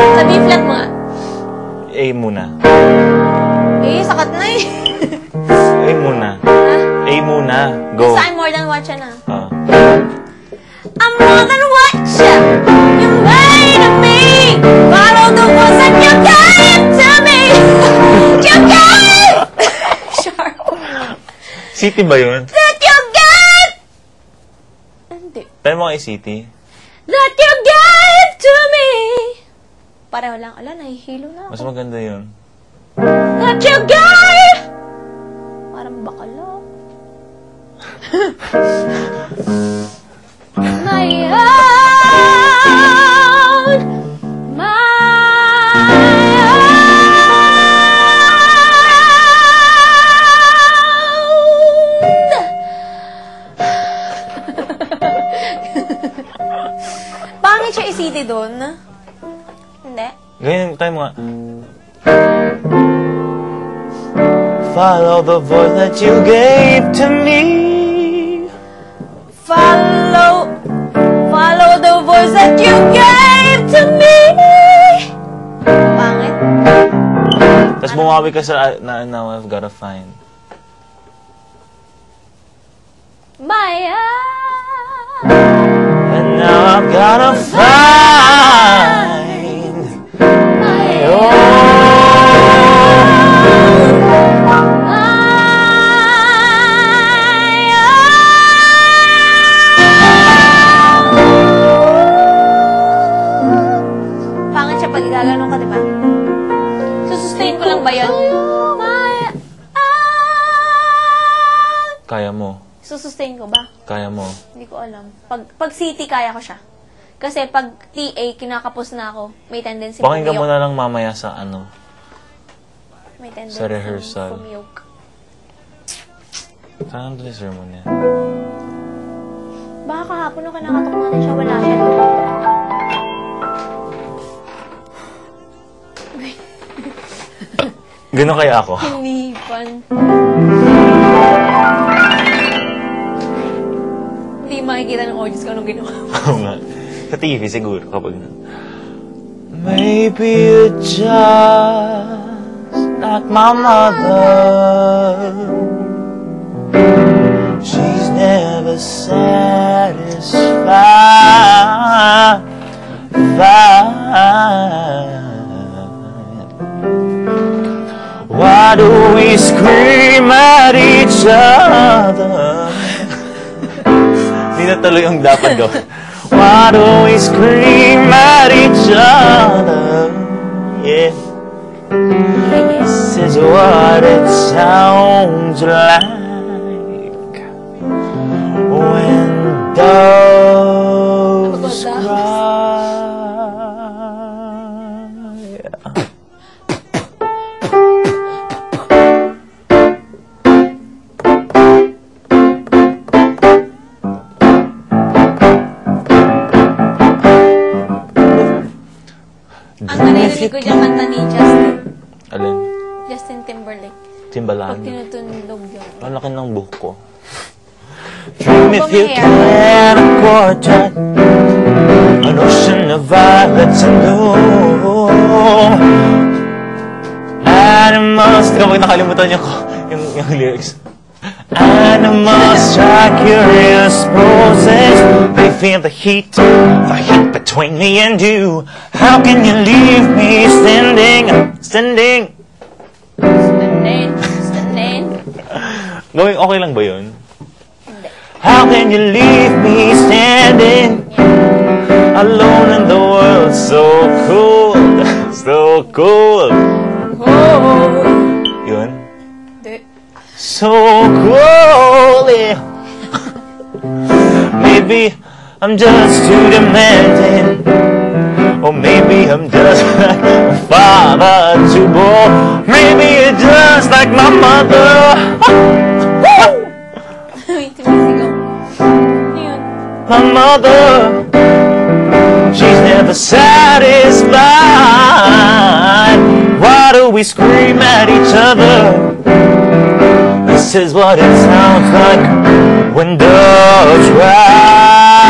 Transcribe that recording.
Sa B flat mo nga. A muna. Eh, sakat na eh. A muna. Ha? A muna. Go. Sa I'm more than what siya na. I'm Ah. more than what you made of me. Follow the ones that you gave to me. You gave! Sharp. City ba yun? That you gave! Hindi. Tayo mo kay City. That you gave to me. Pareho lang. Ala, nahihilo na ako. Mas maganda yun. That you gave! Parang bakala. My own, my own. Pangit siya isiti doon. Hindi. Ganyan tayo mga... Follow the voice that you gave to me. Follow the voice that you gave to me. Pangit. Tapos bumawi ka sa now I've gotta find. My And now I've gotta find my own. Pangit siya pag gaganon ka, diba? Susustain ko lang ba yun? Kaya mo. Susustain ko ba? Kaya mo. Hindi ko alam. Pag city, kaya ko siya. Kasi pag TA, kinakapos na ako. May tendency Pakinggan mo pumiyok. na lang mamaya sa ano. May tendency sa rehearsal. pumiyok. Saan ang sermon niya? Baka kahapon nung kinakatok natin siya, wala siya doon. Gano'n kaya ako? Hinipan. Hindi makikita ng audience ko anong ginawa. Oo nga. Sa TV siguro kapag... Maybe you're just like my mother. She's never satisfied. Why do we scream at each other? Hindi na tuloy yung dapat gawin. Why do we scream at each other? Yeah. This is what it sounds like when doves cry. Ang narinig ko dyan kanta ni Justin. Alin? Justin Timberlake. Timbalan. Pag tinutundog yun. Ang laki ng buhok ko. Dream if you hair. can a quartet, an ocean of violets and bloom. Animals, kapag nakalimutan niyo ko yung lyrics. Animals are curious poses. They feel the heat between me and you. How can you leave me standing? Going okay lang ba yun? How can you leave me standing alone in the world so cold, so cold? Yun? So cold, yeah. Maybe I'm just too demanding, or maybe I'm just like my father, too bold. Maybe you're just like my mother. My mother, she's never satisfied. Why do we scream at each other? This is what it sounds like when doves cry.